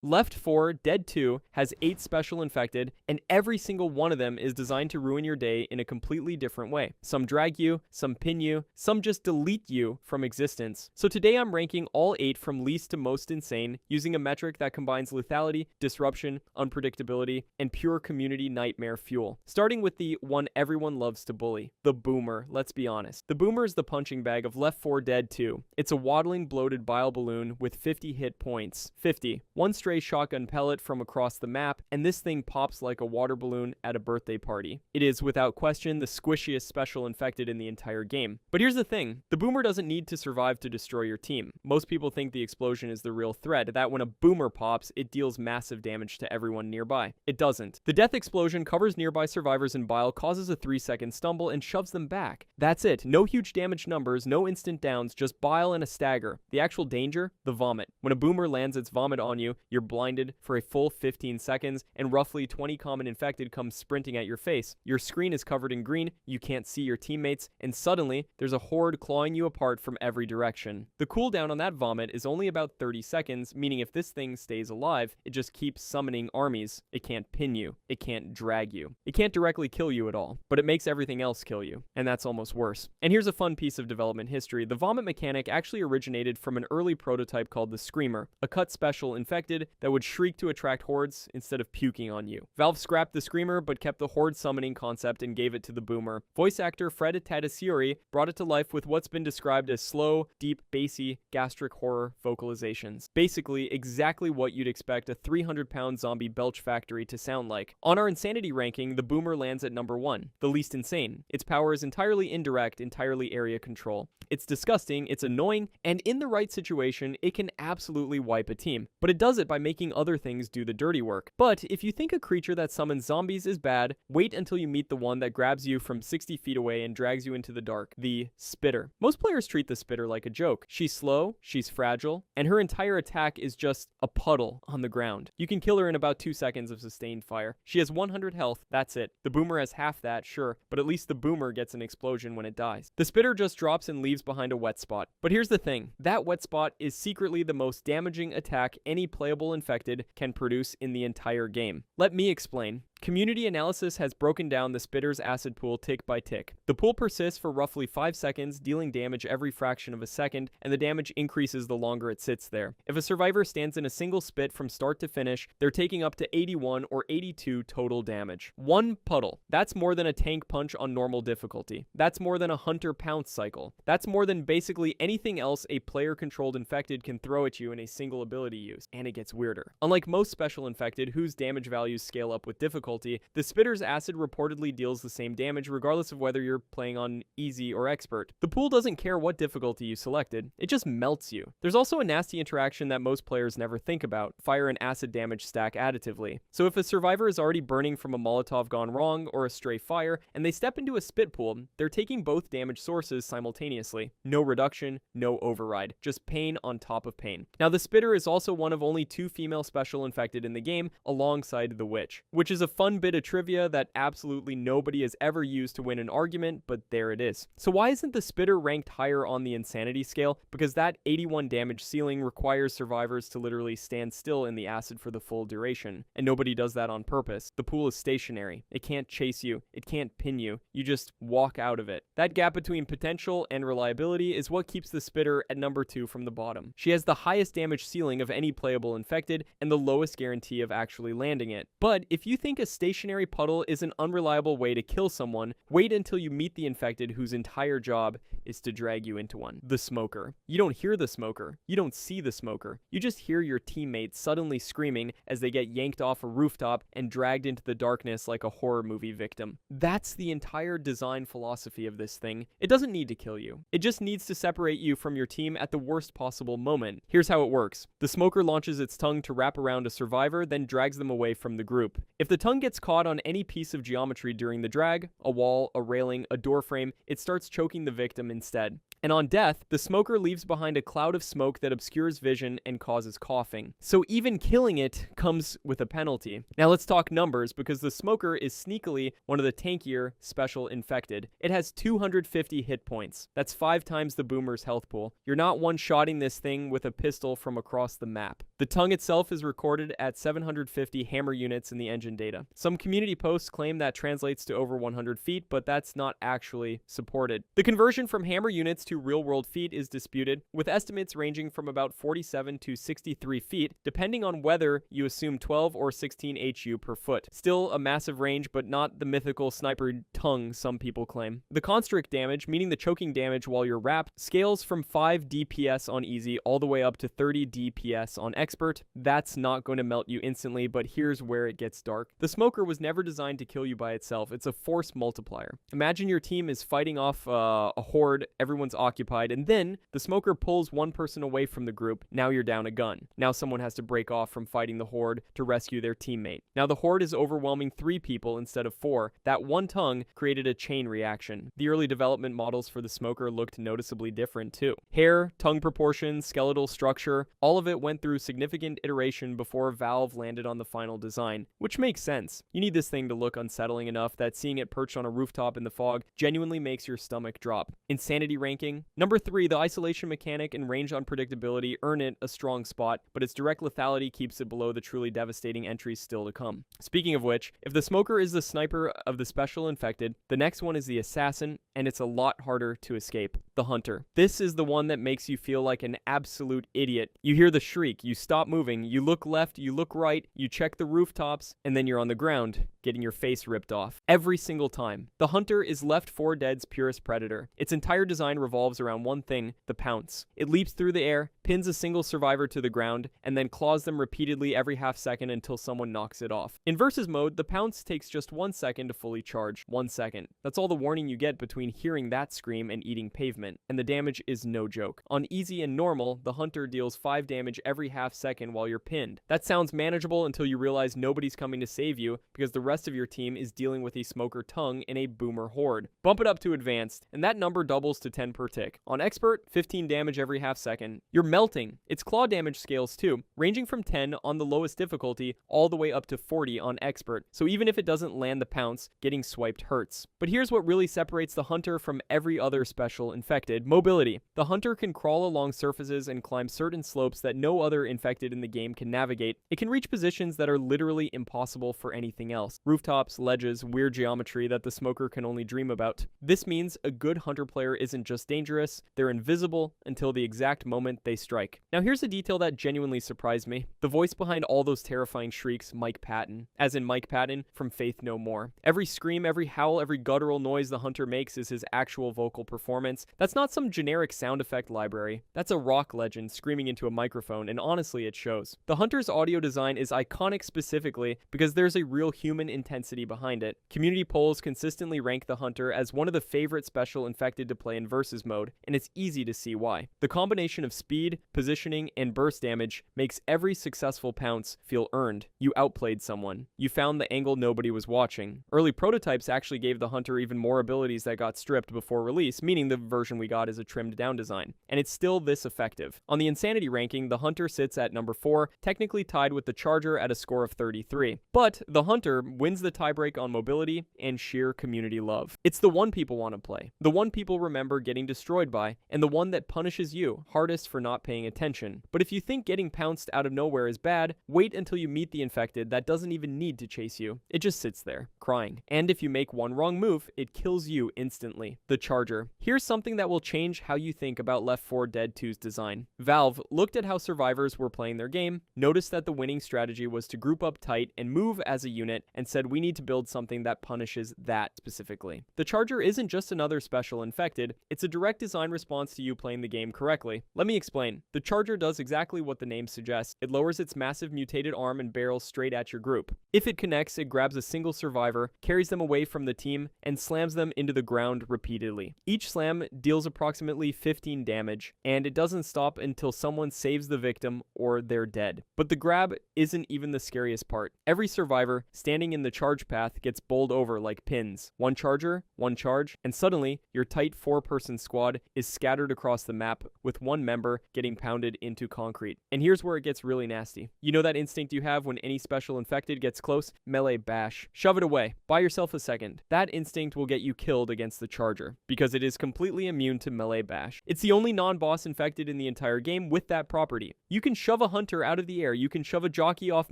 L4D2 has 8 special infected, and every single one of them is designed to ruin your day in a completely different way. Some drag you, some pin you, some just delete you from existence. So today I'm ranking all 8 from least to most insane using a metric that combines lethality, disruption, unpredictability, and pure community nightmare fuel. Starting with the one everyone loves to bully, the Boomer. Let's be honest. The Boomer is the punching bag of L4D2. It's a waddling, bloated bile balloon with 50 hit points. 50. One stray shotgun pellet from across the map, and this thing pops like a water balloon at a birthday party. It is, without question, the squishiest special infected in the entire game. But here's the thing. The Boomer doesn't need to survive to destroy your team. Most people think the explosion is the real threat, that when a Boomer pops, it deals massive damage to everyone nearby. It doesn't. The death explosion covers nearby survivors in bile, causes a 3-second stumble, and shoves them back. That's it. No huge damage numbers, no instant downs, just bile and a stagger. The actual danger? The vomit. When a Boomer lands its vomit on you, you're blinded for a full 15 seconds, and roughly 20 common infected come sprinting at your face. Your screen is covered in green, you can't see your teammates, and suddenly, there's a horde clawing you apart from every direction. The cooldown on that vomit is only about 30 seconds, meaning if this thing stays alive, it just keeps summoning armies. It can't pin you. It can't drag you. It can't directly kill you at all, but it makes everything else kill you, and that's almost worse. And here's a fun piece of development history. The vomit mechanic actually originated from an early prototype called the Screamer, a cut special infected that would shriek to attract hordes instead of puking on you. Valve scrapped the Screamer but kept the horde summoning concept and gave it to the Boomer. Voice actor Fred Tatasciore brought it to life with what's been described as slow, deep, bassy, gastric horror vocalizations. Basically, exactly what you'd expect a 300-pound zombie belch factory to sound like. On our insanity ranking, the Boomer lands at number 1, the least insane. Its power is entirely indirect, entirely area control. It's disgusting, it's annoying, and in the right situation, it can absolutely wipe a team. But it does it by making other things do the dirty work. But if you think a creature that summons zombies is bad, wait until you meet the one that grabs you from 60 feet away and drags you into the dark, the Spitter. Most players treat the Spitter like a joke. She's slow, she's fragile, and her entire attack is just a puddle on the ground. You can kill her in about 2 seconds of sustained fire. She has 100 health, that's it. The Boomer has half that, sure, but at least the Boomer gets an explosion when it dies. The Spitter just drops and leaves behind a wet spot. But here's the thing, that wet spot is secretly the most damaging attack any playable infected can produce in the entire game. Let me explain. Community analysis has broken down the Spitter's acid pool tick by tick. The pool persists for roughly 5 seconds, dealing damage every fraction of a second, and the damage increases the longer it sits there. If a survivor stands in a single spit from start to finish, they're taking up to 81 or 82 total damage. One puddle. That's more than a tank punch on normal difficulty. That's more than a hunter pounce cycle. That's more than basically anything else a player-controlled infected can throw at you in a single ability use, and it gets weirder. Unlike most special infected, whose damage values scale up with difficulty, the Spitter's acid reportedly deals the same damage regardless of whether you're playing on easy or expert. The pool doesn't care what difficulty you selected, it just melts you. There's also a nasty interaction that most players never think about, fire and acid damage stack additively. So if a survivor is already burning from a Molotov gone wrong or a stray fire, and they step into a spit pool, they're taking both damage sources simultaneously. No reduction, no override, just pain on top of pain. Now the Spitter is also one of only 2 female special infected in the game, alongside the Witch, which is a fun bit of trivia that absolutely nobody has ever used to win an argument, but there it is. So why isn't the Spitter ranked higher on the insanity scale? Because that 81 damage ceiling requires survivors to literally stand still in the acid for the full duration, and nobody does that on purpose. The pool is stationary. It can't chase you. It can't pin you. You just walk out of it. That gap between potential and reliability is what keeps the Spitter at number 2 from the bottom. She has the highest damage ceiling of any playable infected and the lowest guarantee of actually landing it. But if you think a stationary puddle is an unreliable way to kill someone, wait until you meet the infected whose entire job is to drag you into one. The Smoker. You don't hear the Smoker. You don't see the Smoker. You just hear your teammates suddenly screaming as they get yanked off a rooftop and dragged into the darkness like a horror movie victim. That's the entire design philosophy of this thing. It doesn't need to kill you. It just needs to separate you from your team at the worst possible moment. Here's how it works. The Smoker launches its tongue to wrap around a survivor, then drags them away from the group. If the tongue tongue gets caught on any piece of geometry during the drag, a wall, a railing, a door frame, it starts choking the victim instead. And on death, the smoker leaves behind a cloud of smoke that obscures vision and causes coughing. So even killing it comes with a penalty. Now let's talk numbers, because the smoker is sneakily one of the tankier special infected. It has 250 hit points. That's 5 times the boomer's health pool. You're not one-shotting this thing with a pistol from across the map. The tongue itself is recorded at 750 hammer units in the engine data. Some community posts claim that translates to over 100 feet, but that's not actually supported. The conversion from hammer units to real-world feet is disputed, with estimates ranging from about 47 to 63 feet, depending on whether you assume 12 or 16 HU per foot. Still a massive range, but not the mythical sniper tongue some people claim. The constrict damage, meaning the choking damage while you're wrapped, scales from 5 DPS on easy all the way up to 30 DPS on expert. That's not going to melt you instantly, but here's where it gets dark. The smoker was never designed to kill you by itself. It's a force multiplier. Imagine your team is fighting off a horde, everyone's occupied, and then the smoker pulls one person away from the group. Now you're down a gun. Now someone has to break off from fighting the horde to rescue their teammate. Now the horde is overwhelming 3 people instead of 4. That one tongue created a chain reaction. The early development models for the smoker looked noticeably different too. Hair, tongue proportions, skeletal structure, all of it went through significant iteration before Valve landed on the final design, which makes sense. You need this thing to look unsettling enough that seeing it perched on a rooftop in the fog genuinely makes your stomach drop. Insanity ranking. Number 3, the isolation mechanic and range unpredictability earn it a strong spot, but its direct lethality keeps it below the truly devastating entries still to come. Speaking of which, if the smoker is the sniper of the special infected, the next one is the assassin, and it's a lot harder to escape. The hunter. This is the one that makes you feel like an absolute idiot. You hear the shriek, you stop moving, you look left, you look right, you check the rooftops, and then you're on the ground, getting your face ripped off. Every single time. The hunter is Left 4 Dead's purest predator. Its entire design revolves around one thing, the pounce. It leaps through the air, pins a single survivor to the ground, and then claws them repeatedly every half second until someone knocks it off. In versus mode, the pounce takes just 1 second to fully charge. 1 second. That's all the warning you get between hearing that scream and eating pavement, and the damage is no joke. On easy and normal, the hunter deals 5 damage every half second while you're pinned. That sounds manageable until you realize nobody's coming to save you because the rest of your team is dealing with a smoker tongue in a boomer horde. Bump it up to advanced, and that number doubles to 10 per tick. On expert, 15 damage every half second. You're melting. Its claw damage scales too, ranging from 10 on the lowest difficulty all the way up to 40 on expert, so even if it doesn't land the pounce, getting swiped hurts. But here's what really separates the hunter from every other special infected: mobility. The hunter can crawl along surfaces and climb certain slopes that no other infected in the game can navigate. It can reach positions that are literally impossible for anything else. Rooftops, ledges, weird geometry that the smoker can only dream about. This means a good hunter player isn't just dangerous, they're invisible until the exact moment they strike. Now here's a detail that genuinely surprised me. The voice behind all those terrifying shrieks, Mike Patton. As in Mike Patton from Faith No More. Every scream, every howl, every guttural noise the hunter makes is his actual vocal performance. That's not some generic sound effect library. That's a rock legend screaming into a microphone, and honestly it shows. The hunter's audio design is iconic specifically because there's a real human intensity behind it. Community polls consistently rank the hunter as one of the favorite special infected to play in versus mode, and it's easy to see why. The combination of speed, positioning, and burst damage makes every successful pounce feel earned. You outplayed someone. You found the angle nobody was watching. Early prototypes actually gave the hunter even more abilities that got stripped before release, meaning the version we got is a trimmed down design. And it's still this effective. On the insanity ranking, the hunter sits at number 4, technically tied with the charger at a score of 33. But the hunter wins the tiebreak on mobility and sheer community love. It's the one people want to play, the one people remember getting destroyed by, and the one that punishes you hardest for not paying attention. But if you think getting pounced out of nowhere is bad, wait until you meet the infected that doesn't even need to chase you. It just sits there, crying. And if you make one wrong move, it kills you instantly. The charger. Here's something that will change how you think about Left 4 Dead 2's design. Valve looked at how survivors were playing their game, noticed that the winning strategy was to group up tight and move as a unit, and said we need to build something that punishes that specifically. The charger isn't just another special infected, it's a direct design response to you playing the game correctly. Let me explain. The charger does exactly what the name suggests. It lowers its massive mutated arm and barrel straight at your group. If it connects, it grabs a single survivor, carries them away from the team, and slams them into the ground repeatedly. Each slam deals approximately 15 damage, and it doesn't stop until someone saves the victim or they're dead. But the grab isn't even the scariest part. Every survivor survivor standing in the charge path gets bowled over like pins. One charger, one charge, and suddenly your tight 4-person squad is scattered across the map with one member getting pounded into concrete. And here's where it gets really nasty. You know that instinct you have when any special infected gets close? Melee bash. Shove it away. Buy yourself a second. That instinct will get you killed against the charger, because it is completely immune to melee bash. It's the only non-boss infected in the entire game with that property. You can shove a hunter out of the air, you can shove a jockey off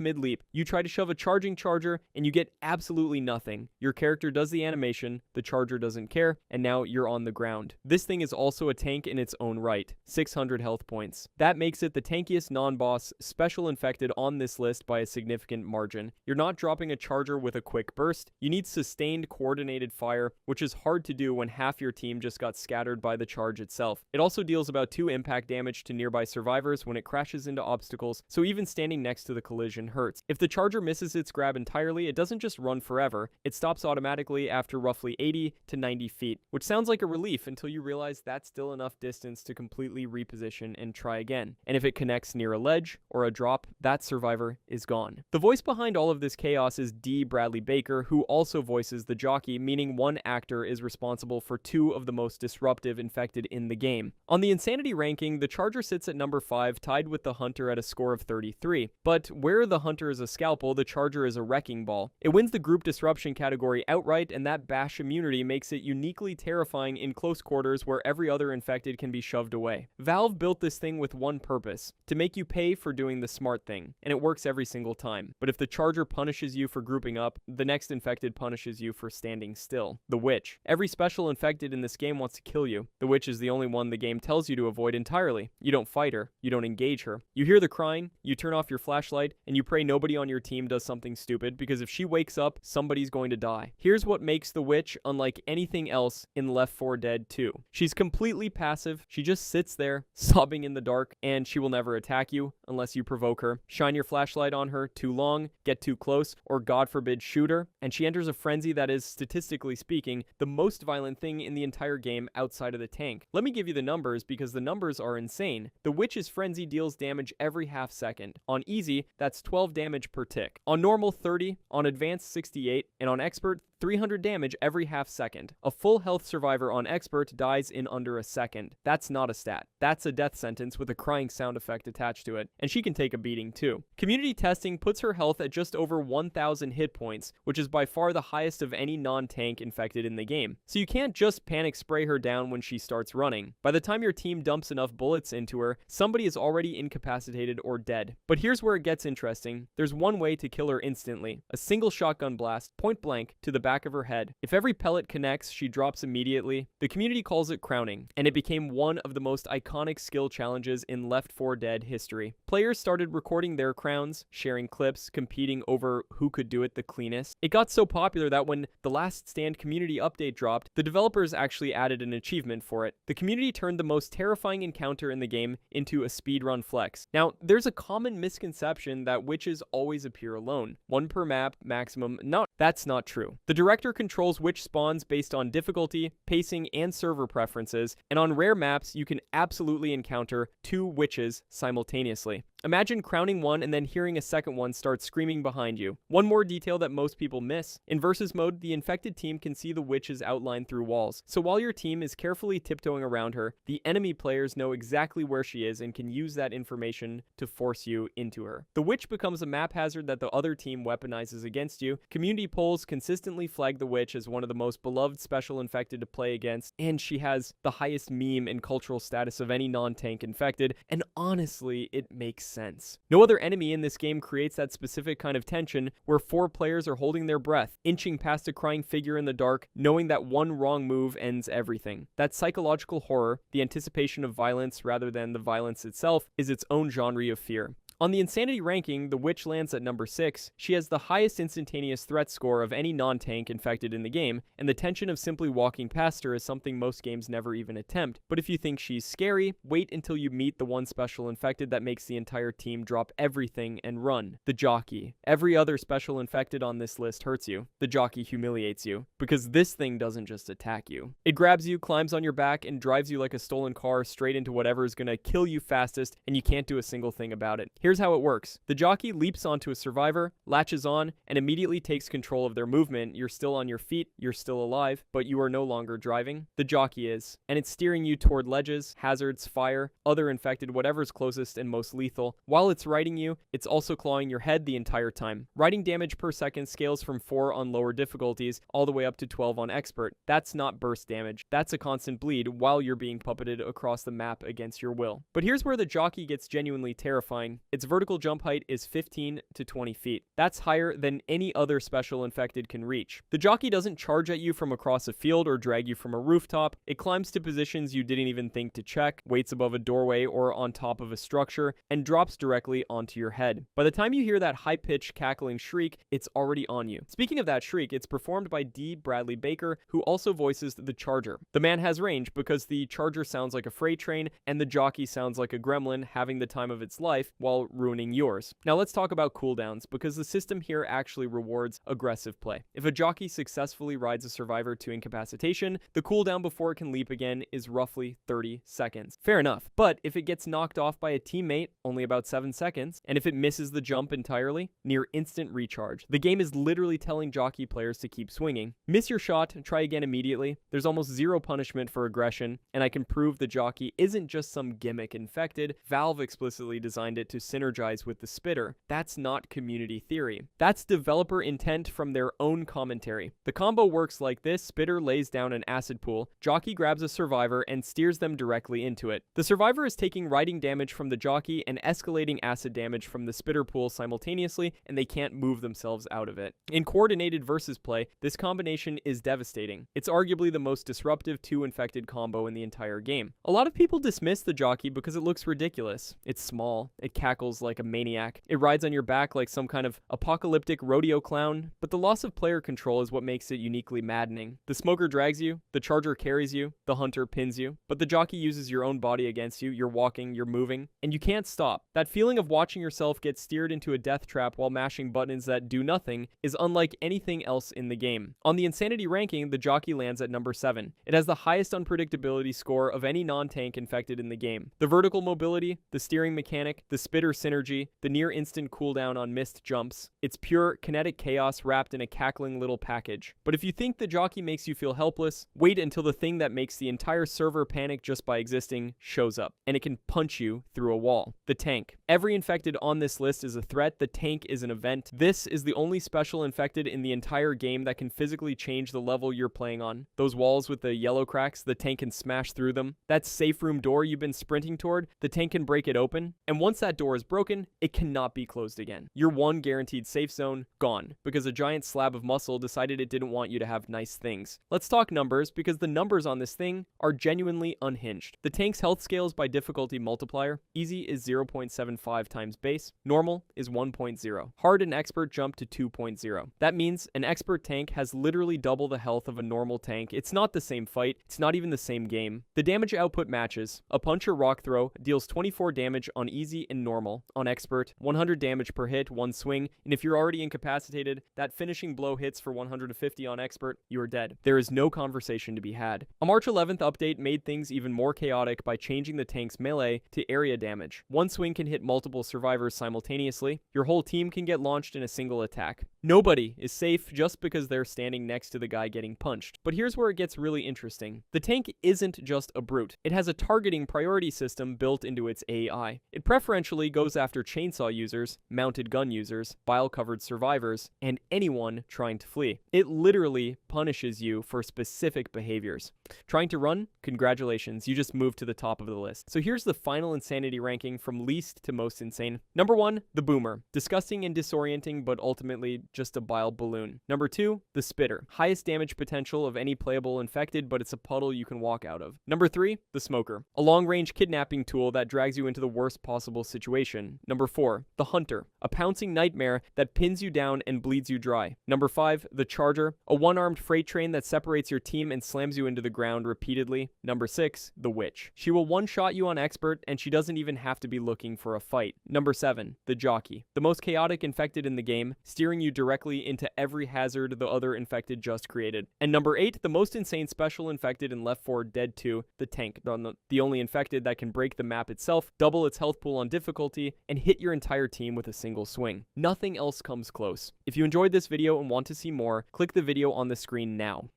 mid-leap, you try to shove a charging charger, and you get absolutely nothing. Your character does the animation, the charger doesn't care, and now you're on the ground. This thing is also a tank in its own right. 600 health points. That makes it the tankiest non-boss special infected on this list by a significant margin. You're not dropping a charger with a quick burst. You need sustained coordinated fire, which is hard to do when half your team just got scattered by the charge itself. It also deals about 2 impact damage to nearby survivors when it crashes into obstacles, so even standing next to the collision hurts. If the charger misses its grab entirely, it doesn't just run forever, it stops automatically after roughly 80 to 90 feet, which sounds like a relief until you realize that's still enough distance to completely reposition and try again. And if it connects near a ledge or a drop, that survivor is gone. The voice behind all of this chaos is D. Bradley Baker, who also voices the jockey, meaning one actor is responsible for 2 of the most disruptive infected in the game. On the insanity ranking, the charger sits at number 5, tied with the hunter at a score of 33. But where the hunter is a scalpel, the charger is a wrecking ball. It wins the group disruption category outright, and that bash immunity makes it uniquely terrifying in close quarters where every other infected can be shoved away. Valve built this thing with one purpose: to make you pay for doing the smart thing, and it works every single time. But if the charger punishes you for grouping up, the next infected punishes you for standing still. The witch. Every special infected in this game wants to kill you. The witch is the only one the game tells you to avoid entirely. You don't fight her. You don't engage her. You hear the crying, you turn off your flashlight, and you pray nobody on your team does something stupid, because if she wakes up, somebody's going to die. Here's what makes the witch unlike anything else in Left 4 Dead 2. She's completely passive. She just sits there, sobbing in the dark, and she will never attack you unless you provoke her. Shine your flashlight on her too long, get too close, or God forbid shoot her, and she enters a frenzy that is, statistically speaking, the most violent thing in the entire game outside of the tank. Let me give you the numbers, because the numbers are insane. The witch's frenzy deals damage every half second. On easy, that's 12 damage per tick. On normal, 30. On advanced, 68. And on expert, 300 damage every half second. A full health survivor on expert dies in under a second. That's not a stat. That's a death sentence with a crying sound effect attached to it. And she can take a beating too. Community testing puts her health at just over 1,000 hit points, which is by far the highest of any non-tank infected in the game. So you can't just panic spray her down when she starts running. By the time your team dumps enough bullets into her, somebody is already incapacitated or dead. But here's where it gets interesting. There's one way to kill her instantly. A single shotgun blast, point blank, to the back of her head. If every pellet connects, she drops immediately. The community calls it crowning, and it became one of the most iconic skill challenges in Left 4 Dead history. Players started recording their crowns, sharing clips, competing over who could do it the cleanest. It got so popular that when the Last Stand community update dropped, the developers actually added an achievement for it. The community turned the most terrifying encounter in the game into a speedrun flex. Now, there's a common misconception that witches always appear alone. 1 per map, maximum. No, that's not true. The director controls which spawns based on difficulty, pacing, and server preferences, and on rare maps, you can absolutely encounter 2 witches simultaneously. Imagine crowning one and then hearing a second one start screaming behind you. One more detail that most people miss. In versus mode, the infected team can see the witch's outline through walls. So while your team is carefully tiptoeing around her, the enemy players know exactly where she is and can use that information to force you into her. The witch becomes a map hazard that the other team weaponizes against you. Community polls consistently flag the witch as one of the most beloved special infected to play against, and she has the highest meme and cultural status of any non-tank infected, and honestly, it makes sense. No other enemy in this game creates that specific kind of tension where 4 players are holding their breath, inching past a crying figure in the dark, knowing that one wrong move ends everything. That psychological horror, the anticipation of violence rather than the violence itself, is its own genre of fear. On the insanity ranking, the witch lands at number 6. She has the highest instantaneous threat score of any non-tank infected in the game, and the tension of simply walking past her is something most games never even attempt. But if you think she's scary, wait until you meet the one special infected that makes the entire team drop everything and run. The jockey. Every other special infected on this list hurts you. The jockey humiliates you, because this thing doesn't just attack you. It grabs you, climbs on your back, and drives you like a stolen car straight into whatever is gonna kill you fastest, and you can't do a single thing about it. Here's how it works. The jockey leaps onto a survivor, latches on, and immediately takes control of their movement. You're still on your feet, you're still alive, but you are no longer driving. The jockey is, and it's steering you toward ledges, hazards, fire, other infected, whatever's closest and most lethal. While it's riding you, it's also clawing your head the entire time. Riding damage per second scales from 4 on lower difficulties all the way up to 12 on expert. That's not burst damage. That's a constant bleed while you're being puppeted across the map against your will. But here's where the jockey gets genuinely terrifying. Its vertical jump height is 15 to 20 feet. That's higher than any other special infected can reach. The jockey doesn't charge at you from across a field or drag you from a rooftop. It climbs to positions you didn't even think to check, waits above a doorway or on top of a structure, and drops directly onto your head. By the time you hear that high-pitched cackling shriek, it's already on you. Speaking of that shriek, it's performed by D. Bradley Baker, who also voices the Charger. The man has range because the Charger sounds like a freight train and the jockey sounds like a gremlin having the time of its life while ruining yours. Now let's talk about cooldowns, because the system here actually rewards aggressive play. If a jockey successfully rides a survivor to incapacitation, the cooldown before it can leap again is roughly 30 seconds. Fair enough, but if it gets knocked off by a teammate, only about 7 seconds, and if it misses the jump entirely, near instant recharge. The game is literally telling jockey players to keep swinging. Miss your shot, try again immediately. There's almost zero punishment for aggression, and I can prove the jockey isn't just some gimmick infected. Valve explicitly designed it to synergize with the spitter. That's not community theory. That's developer intent from their own commentary. The combo works like this. Spitter lays down an acid pool, jockey grabs a survivor and steers them directly into it. The survivor is taking riding damage from the jockey and escalating acid damage from the spitter pool simultaneously, and they can't move themselves out of it. In coordinated versus play, this combination is devastating. It's arguably the most disruptive two-infected combo in the entire game. A lot of people dismiss the jockey because it looks ridiculous. It's small, it cackles like a maniac, it rides on your back like some kind of apocalyptic rodeo clown, but the loss of player control is what makes it uniquely maddening. The smoker drags you, the charger carries you, the hunter pins you, but the jockey uses your own body against you. You're walking, you're moving, and you can't stop. That feeling of watching yourself get steered into a death trap while mashing buttons that do nothing is unlike anything else in the game. On the Insanity ranking, the jockey lands at number 7. It has the highest unpredictability score of any non-tank infected in the game. The vertical mobility, the steering mechanic, the spitter synergy, the near instant cooldown on missed jumps. It's pure kinetic chaos wrapped in a cackling little package. But if you think the jockey makes you feel helpless, wait until the thing that makes the entire server panic just by existing shows up, and it can punch you through a wall. The tank. Every infected on this list is a threat. The tank is an event. This is the only special infected in the entire game that can physically change the level you're playing on. Those walls with the yellow cracks, the tank can smash through them. That safe room door you've been sprinting toward, the tank can break it open. And once that door is broken, it cannot be closed again. Your one guaranteed safe zone, gone, because a giant slab of muscle decided it didn't want you to have nice things. Let's talk numbers, because the numbers on this thing are genuinely unhinged. The tank's health scales by difficulty multiplier. Easy is 0.75 times base. Normal is 1.0. Hard and expert jump to 2.0. That means an expert tank has literally double the health of a normal tank. It's not the same fight. It's not even the same game. The damage output matches. A punch or rock throw deals 24 damage on easy and normal. On expert, 100 damage per hit, one swing, and if you're already incapacitated, that finishing blow hits for 150 on expert, you are dead. There is no conversation to be had. A March 11th update made things even more chaotic by changing the tank's melee to area damage. One swing can hit multiple survivors simultaneously. Your whole team can get launched in a single attack. Nobody is safe just because they're standing next to the guy getting punched. But here's where it gets really interesting. The tank isn't just a brute. It has a targeting priority system built into its AI. It preferentially goes after chainsaw users, mounted gun users, bile-covered survivors, and anyone trying to flee. It literally punishes you for specific behaviors. Trying to run? Congratulations, you just moved to the top of the list. So here's the final insanity ranking from least to most insane. Number 1, the boomer. Disgusting and disorienting, but ultimately just a bile balloon. Number 2, the spitter. Highest damage potential of any playable infected, but it's a puddle you can walk out of. Number 3, the smoker. A long-range kidnapping tool that drags you into the worst possible situation. Number 4, the hunter. A pouncing nightmare that pins you down and bleeds you dry. Number 5, the charger. A one-armed freight train that separates your team and slams you into the ground repeatedly. Number 6, the witch. She will one-shot you on expert, and she doesn't even have to be looking for a fight. Number 7, the jockey. The most chaotic infected in the game, steering you directly into every hazard the other infected just created. And number 8, the most insane special infected in L4D2, the tank, the only infected that can break the map itself, double its health pool on difficulty, and hit your entire team with a single swing. Nothing else comes close. If you enjoyed this video and want to see more, click the video on the screen now.